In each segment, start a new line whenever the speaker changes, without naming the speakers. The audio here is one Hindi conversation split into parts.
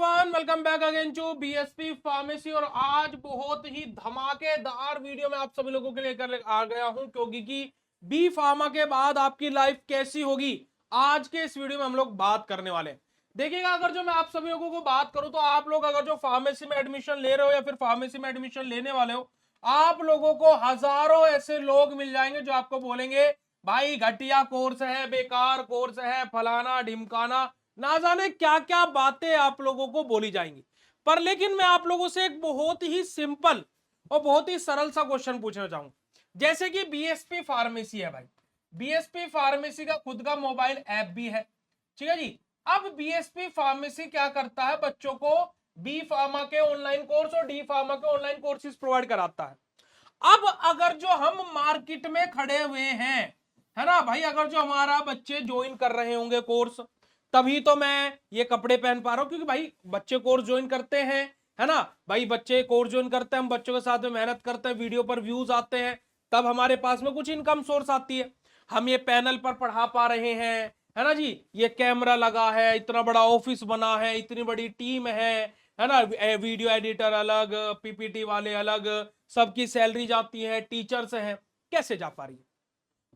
Everyone, welcome back again to BSP pharmacy. और आज बहुत ही धमाकेदार वीडियो में आप सभी लोगों के लिए लेकर आ गया हूं, क्योंकि बी फार्मा के बाद आपकी लाइफ कैसी होगी आज के इस वीडियो में हम लोग बात करने वाले हैं। देखिएगा, अगर जो मैं आप सभी लोगों को बात करूं तो आप लोग अगर जो फार्मेसी में एडमिशन ले रहे हो या फिर फार्मेसी में एडमिशन लेने वाले हो, आप लोगों को हजारों ऐसे लोग मिल जाएंगे जो आपको बोलेंगे भाई घटिया कोर्स है, बेकार कोर्स है, फलाना ढिमकाना, ना जाने क्या क्या बातें आप लोगों को बोली जाएंगी। पर लेकिन मैं आप लोगों से एक बहुत ही सिंपल और बहुत ही सरल सा क्वेश्चन पूछना चाहूंगा। जैसे कि बीएसपी फार्मेसी है भाई, बीएसपी फार्मेसी का खुद का मोबाइल ऐप भी है, ठीक है जी। अब बीएसपी फार्मेसी क्या करता है, बच्चों को बी फार्मा के ऑनलाइन कोर्स और डी फार्मा के ऑनलाइन कोर्सेज प्रोवाइड कराता है। अब अगर जो हम मार्केट में खड़े हुए हैं, है ना भाई, अगर जो हमारा बच्चे ज्वाइन कर रहे होंगे कोर्स, तभी तो मैं ये कपड़े पहन पा रहा हूं, क्योंकि भाई बच्चे कोर्स ज्वाइन करते हैं, है ना भाई, बच्चे कोर्स ज्वाइन करते हैं, हम बच्चों के साथ में मेहनत करते हैं, वीडियो पर व्यूज आते हैं, तब हमारे पास में कुछ इनकम सोर्स आती है। हम ये पैनल पर पढ़ा पा रहे हैं, है ना जी, ये कैमरा लगा है, इतना बड़ा ऑफिस बना है, इतनी बड़ी टीम है ना, वीडियो एडिटर अलग, पीपीटी वाले अलग, सबकी सैलरी जाती है, टीचर्स हैं, कैसे जा पा रही है?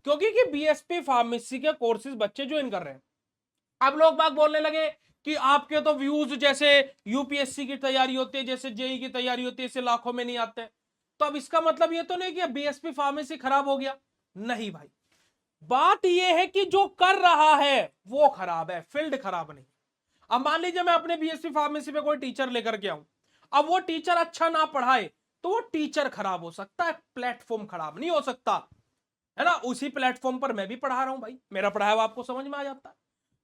क्योंकि कि बीएसपी फार्मेसी के कोर्सेज बच्चे ज्वाइन कर रहे हैं। अब लोग बाग बोलने लगे कि आपके तो व्यूज जैसे यूपीएससी की तैयारी होती है, जैसे जेई की तैयारी होती है, इसे लाखों में नहीं आते। तो अब इसका मतलब ये तो नहीं कि बीएसपी फार्मेसी खराब हो गया, नहीं भाई। बात यह है कि जो कर रहा है वो खराब है, फील्ड खराब नहीं। अब मान लीजिए मैं अपने बीएससी फार्मेसी में कोई टीचर लेकर के आऊं, अब वो टीचर अच्छा ना पढ़ाए तो वो टीचर खराब हो सकता है, प्लेटफॉर्म खराब नहीं हो सकता, है ना। उसी प्लेटफॉर्म पर मैं भी पढ़ा रहा हूं भाई, मेरा पढ़ाया हुआ आपको समझ में आ जाता है।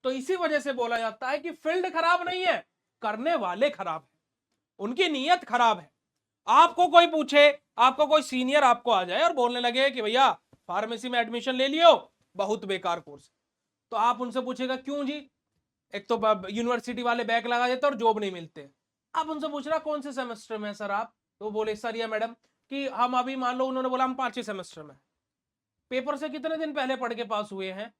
तो इसी वजह से बोला जाता है कि फील्ड खराब नहीं है, करने वाले खराब है, उनकी नीयत खराब है। आपको कोई पूछे, आपको कोई सीनियर आपको आ जाए और बोलने लगे कि भैया फार्मेसी में एडमिशन ले लियो, बहुत बेकार कोर्स, तो आप उनसे पूछेगा क्यों जी? एक तो यूनिवर्सिटी वाले बैक लगा देते और जॉब नहीं मिलते। आप उनसे पूछ रहा कौन से सेमेस्टर में सर आप, तो बोले सर या मैडम कि हम अभी, मान लो उन्होंने बोला हम 5वें सेमेस्टर में, पेपर से कितने दिन पहले पढ़ के पास हुए हैं?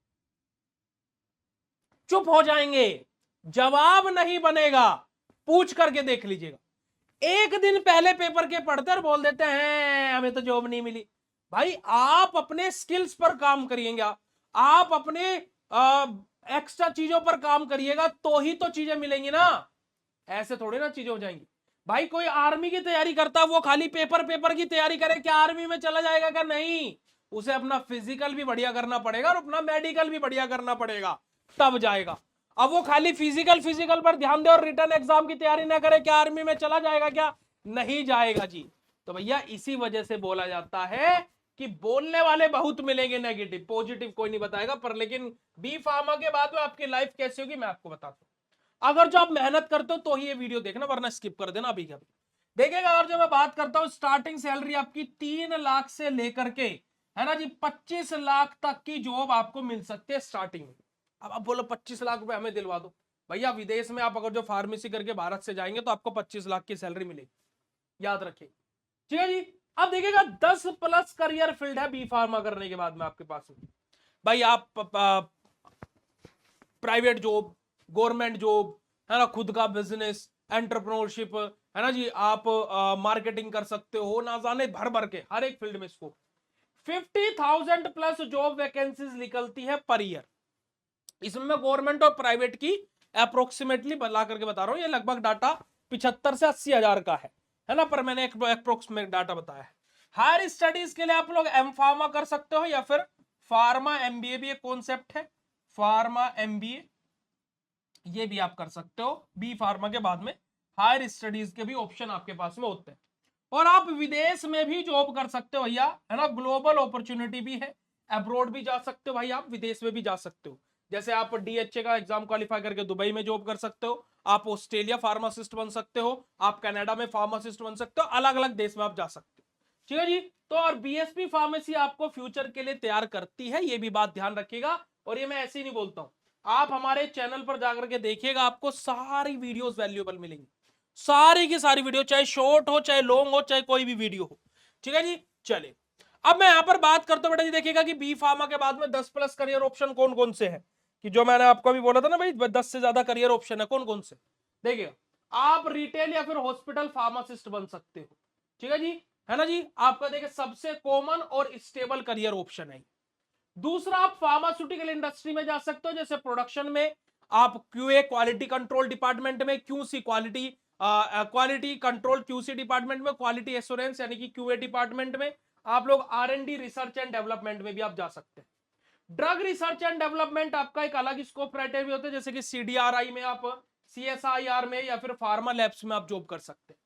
चुप हो जाएंगे, जवाब नहीं बनेगा, पूछ करके देख लीजिएगा। एक दिन पहले पेपर के पढ़ते और बोल देते हैं हमें तो जॉब नहीं मिली। भाई आप अपने स्किल्स पर काम करिएगा, आप अपने एक्स्ट्रा चीजों पर काम करिएगा, तो ही तो चीजें मिलेंगी ना, ऐसे थोड़ी ना चीजें हो जाएंगी। भाई कोई आर्मी की तैयारी करता, वो खाली पेपर पेपर की तैयारी करे, क्या आर्मी में चला जाएगा? क्या नहीं, उसे अपना फिजिकल भी बढ़िया करना पड़ेगा और अपना मेडिकल भी बढ़िया करना पड़ेगा, तब जाएगा। अब वो खाली फिजिकल फिजिकल पर ध्यान दे और रिटर्न एग्जाम की तैयारी ना करे, क्या आर्मी में चला जाएगा? क्या नहीं जाएगा जी। तो भैया इसी वजह से बोला जाता है कि बोलने वाले बहुत मिलेंगे नेगेटिव, पॉजिटिव कोई नहीं बताएगा। पर लेकिन बी फार्मा के बाद में आपकी लाइफ कैसी होगी मैं आपको बताता हूं। अगर जो आप मेहनत करते हो तो ही ये वीडियो देखना, वरना स्किप कर देना अभी का अभी। देखिएगा, और जब मैं बात करता हूं स्टार्टिंग सैलरी आपकी 3 लाख से लेकर के, है ना जी, 25 लाख तक की जॉब आपको मिल सकती है स्टार्टिंग में। अब आप बोलो 25 लाख रुपए हमें दिलवा दो, भैया विदेश में आप अगर जो फार्मेसी करके भारत से जाएंगे तो आपको 25 लाख की सैलरी मिलेगी, याद रखिए, ठीक है जी। अब देखिएगा 10+ करियर फील्ड है बी फार्मा करने के बाद में आपके पास में। भाई आप प्राइवेट जॉब, गवर्नमेंट जॉब, है ना, खुद का बिजनेस, एंटरप्रेन्योरशिप, है ना जी, आप मार्केटिंग कर सकते हो, ना जाने भर भर के हर एक फील्ड में स्कोप। 50,000+ जॉब वैकेंसीज निकलती है पर ईयर। इसमें गवर्नमेंट और प्राइवेट की अप्रोक्सीमेटली बता करके बता रहा हूं, ये लगभग डाटा 75 से 80 हजार का है ना, पर मैंने एक अप्रोक्सीमेट डाटा बताया है। हायर स्टडीज के लिए आप लोग एम फार्मा कर सकते हो या फिर फार्मा एमबीए भी एक कॉन्सेप्ट है, फार्मा एमबीए ये भी आप कर सकते हो। बी फार्मा के बाद में हायर स्टडीज के भी ऑप्शन आपके पास में होते हैं, और आप विदेश में भी जॉब कर सकते हो भैया, है ना, ग्लोबल अपॉर्चुनिटी भी है, अब्रॉड भी जा सकते हो भाई, आप विदेश में भी जा सकते हो। जैसे आप डीएचए का एग्जाम क्वालिफाई करके दुबई में जॉब कर सकते हो, आप ऑस्ट्रेलिया फार्मासिस्ट बन सकते हो, आप कनाडा में फार्मासिस्ट बन सकते हो, अलग अलग देश में आप जा सकते हो, ठीक है जी। तो और बीएसपी फार्मेसी आपको फ्यूचर के लिए तैयार करती है, ये भी बात ध्यान रखिएगा। और ये मैं ऐसे ही नहीं बोलता हूं, आप हमारे चैनल पर जाकर के देखिएगा, आपको सारी वीडियोस वैल्यूएबल मिलेंगी, सारी की सारी वीडियो, चाहे शॉर्ट हो, चाहे लॉन्ग हो, चाहे कोई भी वीडियो हो, ठीक है जी। चलिए अब मैं यहां पर बात करता हूं बेटा जी, देखिएगा कि बी फार्मा के बाद में 10+ करियर ऑप्शन कौन कौन से हैं, कि जो मैंने आपको अभी बोला था ना भाई 10 से ज्यादा करियर ऑप्शन है, कौन कौन से। देखिएगा आप रिटेल या फिर हॉस्पिटल फार्मासिस्ट बन सकते हो। ठीक है जी, है ना जी, आपका देखिए सबसे कॉमन और स्टेबल करियर ऑप्शन है। दूसरा, आप फार्मास्यूटिकल इंडस्ट्री में जा सकते हो, जैसे प्रोडक्शन में आप क्यूए क्वालिटी कंट्रोल डिपार्टमेंट में, QC quality control QC department में, क्वालिटी एश्योरेंस यानी कि क्यूए डिपार्टमेंट में, आप लोग आर&डी रिसर्च एंड डेवलपमेंट में भी आप जा सकते हैं। ड्रग रिसर्च एंड डेवलपमेंट आपका एक अलग स्कोप क्राइटेरिया होता है, जैसे कि सीडीआरआई में, आप सीएसआईआर में या फिर फार्मा लैब्स में आप जॉब कर सकते हैं।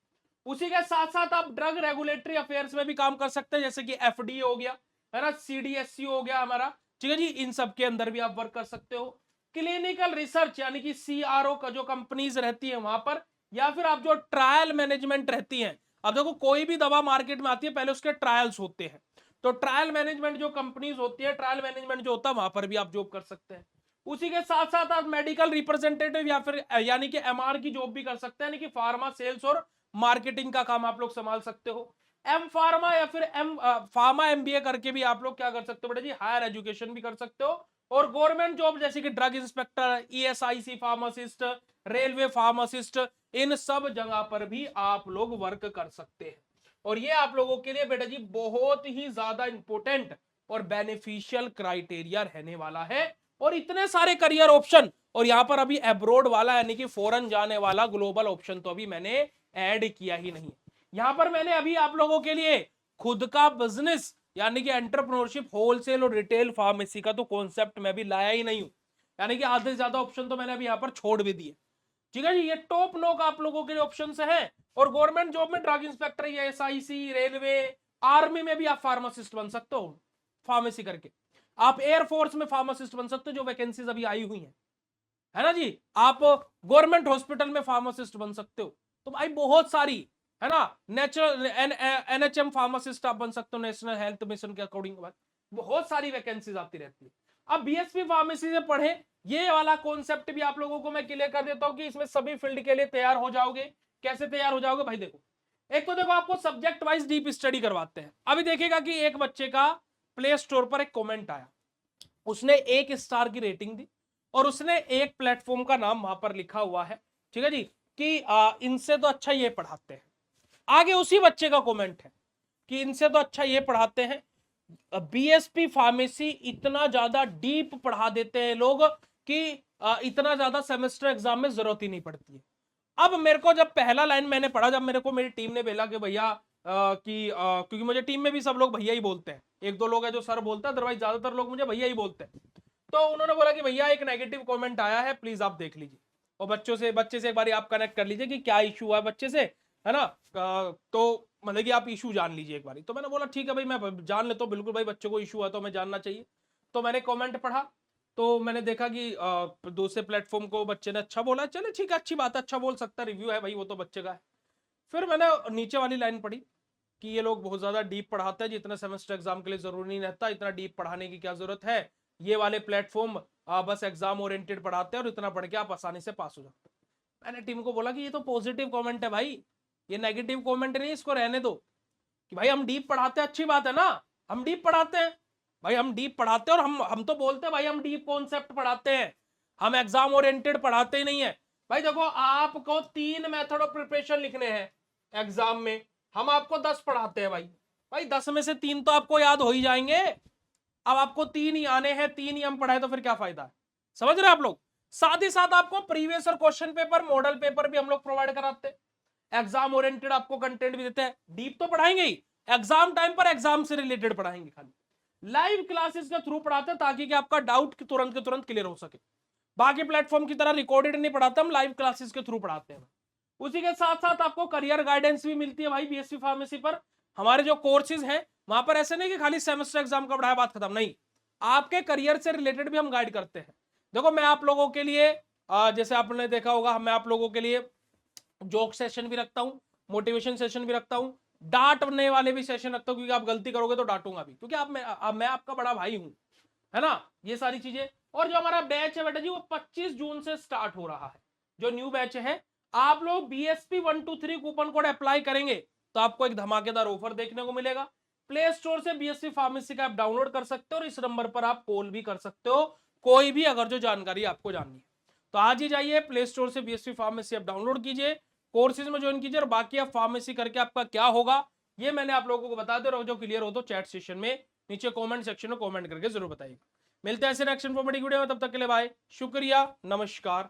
उसी के साथ साथ आप ड्रग रेगुलेटरी अफेयर्स में भी काम कर सकते हैं, जैसे कि एफडीए हो गया, है ना, सीडीएससी हो गया हमारा, ठीक है जी, इन सब के अंदर भी आप वर्क कर सकते हो। क्लिनिकल रिसर्च यानी कि सीआरओ का जो कंपनीज रहती है वहां पर, या फिर आप जो ट्रायल मैनेजमेंट रहती है, अब देखो कोई भी दवा मार्केट में आती है पहले उसके ट्रायल्स होते हैं, तो ट्रायल मैनेजमेंट जो कंपनीज होती है, ट्रायल मैनेजमेंट जो होता है वहां पर भी आप जॉब कर सकते हैं। उसी के साथ साथ आप मेडिकल रिप्रेजेंटेटिव या फिर यानी कि एमआर की जॉब भी कर सकते हैं, यानी कि फार्मा सेल्स और मार्केटिंग का काम आप लोग संभाल सकते हो। एम फार्मा या फिर एम फार्मा एमबीए करके भी आप लोग क्या कर सकते हो बेटा जी, हायर एजुकेशन भी कर सकते हो। और गवर्नमेंट जॉब जैसे कि drug inspector, ESIC pharmacist, railway pharmacist, इन सब जगह पर भी आप लोग वर्क कर सकते हैं। और ये आप लोगों के लिए बेटा जी बहुत ही ज्यादा इंपॉर्टेंट और बेनिफिशियल क्राइटेरिया रहने वाला है। और इतने सारे करियर ऑप्शन, और यहां पर अभी अब्रोड वाला यानी कि फॉरेन जाने वाला ग्लोबल ऑप्शन तो अभी मैंने ऐड किया ही नहीं। यहां पर मैंने अभी आप लोगों के लिए खुद का बिजनेस यानी कि एंटरप्रेन्योरशिप, होलसेल और रिटेल फार्मेसी का तो कॉन्सेप्ट मैं भी लाया ही नहीं हूं, यानी कि आधे से ज्यादा ऑप्शन तो मैंने अभी यहां पर छोड़ भी दिए। ठीक है जी, ये टॉप नॉक आप लोगों के लिए ऑप्शन है। और गवर्नमेंट जॉब में drug inspector, SIC, railway, army में भी आप फार्मासिस्ट बन सकते हो फार्मेसी करके। आप एयरफोर्स में फार्मासिस्ट बन सकते हो, जो वैकेंसीज अभी आई हुई है ना जी। आप गवर्नमेंट हॉस्पिटल में फार्मासिस्ट बन सकते हो, तो भाई बहुत सारी, है ना, नेचुरल एनएचएम फार्मासिस्ट आप बन सकते हो, नेशनल हेल्थ मिशन के अकॉर्डिंग बहुत सारी वैकेंसीज आती रहती है। अब बीएसपी फार्मेसी से पढ़े, ये वाला कॉन्सेप्ट भी आप लोगों को मैं क्लियर कर देता हूं कि इसमें सभी फील्ड के लिए तैयार हो जाओगे। कैसे तैयार हो जाओगे भाई, देखो, एक तो देखो आपको सब्जेक्ट वाइज डीप स्टडी करवाते हैं। अभी देखिएगा कि एक बच्चे का प्ले स्टोर पर एक कमेंट आया, उसने 1 स्टार की रेटिंग दी और उसने एक प्लेटफॉर्म का नाम वहां पर लिखा हुआ है, ठीक है जी, कि इनसे तो अच्छा ये पढ़ाते हैं। आगे उसी बच्चे का कमेंट है कि इनसे तो अच्छा ये पढ़ाते हैं। बीएसपी फार्मेसी इतना ज्यादा डीप पढ़ा देते हैं लोग कि इतना ज्यादा सेमेस्टर एग्जाम में जरूरत ही नहीं पड़ती है। अब मेरे को जब पहला लाइन मैंने पढ़ा, जब मेरे को मेरी टीम ने बोला कि भैया क्योंकि मुझे टीम में भी सब लोग भैया ही बोलते हैं, एक दो लोग हैं जो सर बोलते हैं, अदरवाइज ज्यादातर लोग मुझे भैया ही बोलते हैं। तो उन्होंने बोला कि भैया एक नेगेटिव कमेंट आया है, प्लीज आप देख लीजिए और बच्चे से एक बार आप कनेक्ट कर लीजिए कि क्या इशू है बच्चे से, है ना, तो मतलब कि आप इशू जान लीजिए एक बार। तो मैंने बोला ठीक है भाई, मैं जान लेता हूँ, बिल्कुल भाई, बच्चे को इशू है तो मैं जानना चाहिए। तो मैंने कमेंट पढ़ा, तो मैंने देखा कि दूसरे प्लेटफॉर्म को बच्चे ने अच्छा बोला, चले ठीक है, अच्छी बात है, अच्छा बोल सकता है, रिव्यू है भाई, वो तो बच्चे का है। फिर मैंने नीचे वाली लाइन पढ़ी कि ये लोग बहुत ज्यादा डीप पढ़ाते हैं, जितना सेमेस्टर एग्जाम के लिए जरूरी नहीं रहता, इतना डीप पढ़ाने की क्या जरूरत है, ये वाले प्लेटफॉर्म बस एग्जाम ओरिएंटेड पढ़ाते हैं और इतना पढ़ के आप आसानी से पास हो जाते हैं। मैंने टीम को बोला कि ये तो पॉजिटिव कमेंट है भाई, ये नेगेटिव कमेंट नहीं, इसको रहने दो। कि भाई हम डीप पढ़ाते हैं, अच्छी बात है ना, हम डीप पढ़ाते हैं भाई, हम डीप पढ़ाते हैं, और हम तो बोलते हैं भाई हम डीप कॉन्सेप्ट पढ़ाते हैं, हम एग्जाम ओरिएंटेड पढ़ाते ही नहीं है। भाई देखो, आपको 3 मेथड ऑफ प्रिपरेशन लिखने हैं एग्जाम में, हम आपको 10 पढ़ाते हैं भाई, भाई 10 में से 3 तो आपको याद हो ही जाएंगे। अब आपको 3 ही आने हैं, 3 ही हम पढ़ाए तो फिर क्या फायदा है, समझ रहे हैं आप लोग। साथ ही साथ आपको प्रीवियस और क्वेश्चन पेपर, मॉडल पेपर भी हम लोग प्रोवाइड कराते हैं, एग्जाम ओरिएंटेड आपको कंटेंट भी देते हैं। डीप तो पढ़ाएंगे ही, एग्जाम टाइम पर एग्जाम से रिलेटेड पढ़ाएंगे, खाली लाइव क्लासेस के थ्रू पढ़ाते हैं ताकि कि आपका डाउट तुरंत के तुरंत क्लियर हो सके। बाकी प्लेटफॉर्म की तरह रिकॉर्डेड नहीं पढ़ाते, हम लाइव क्लासेस के थ्रू पढ़ाते हैं। उसी के साथ साथ आपको करियर गाइडेंस भी मिलती है भाई बीएससी फार्मेसी पर। हमारे जो कोर्सेज हैं वहां पर ऐसे नहीं कि खाली सेमेस्टर एग्जाम का पढ़ाया बात खत्म, नहीं, आपके करियर से रिलेटेड भी हम गाइड करते हैं। देखो मैं आप लोगों के लिए जैसे आपने देखा होगा, मैं आप लोगों के लिए जोक सेशन भी रखता हूँ, मोटिवेशन सेशन भी रखता हूँ, डांटने वाले भी सेशन रखता हूँ, क्योंकि आप गलती करोगे तो डांटूंगा भी, क्योंकि मैं आपका बड़ा भाई हूँ, है ना, ये सारी चीजें। और जो हमारा बैच है बेटा जी, वो 25 जून से स्टार्ट हो रहा है, जो न्यू बैच है। आप लोग BSP 123 कूपन कोड अप्लाई करेंगे तो आपको एक धमाकेदार ऑफर देखने को मिलेगा। प्ले स्टोर से BSP फार्मेसी का ऐप डाउनलोड कर सकते हो और इस नंबर पर आप कॉल भी कर सकते हो, कोई भी अगर जो जानकारी आपको जाननी है। तो आज ही जाइए प्ले स्टोर से BSP फार्मेसी ऐप डाउनलोड कीजिए, कोर्सेज में ज्वाइन कीजिए और बाकी आप फार्मेसी करके आपका क्या होगा ये मैंने आप लोगों को बता दिया। और जो क्लियर हो तो चैट सेशन में नीचे कमेंट सेक्शन में कमेंट करके जरूर बताइएगा। मिलते हैं ऐसे नेक्स्ट इन्फॉर्मेटिव वीडियो में, तब तक के लिए बाय, शुक्रिया, नमस्कार।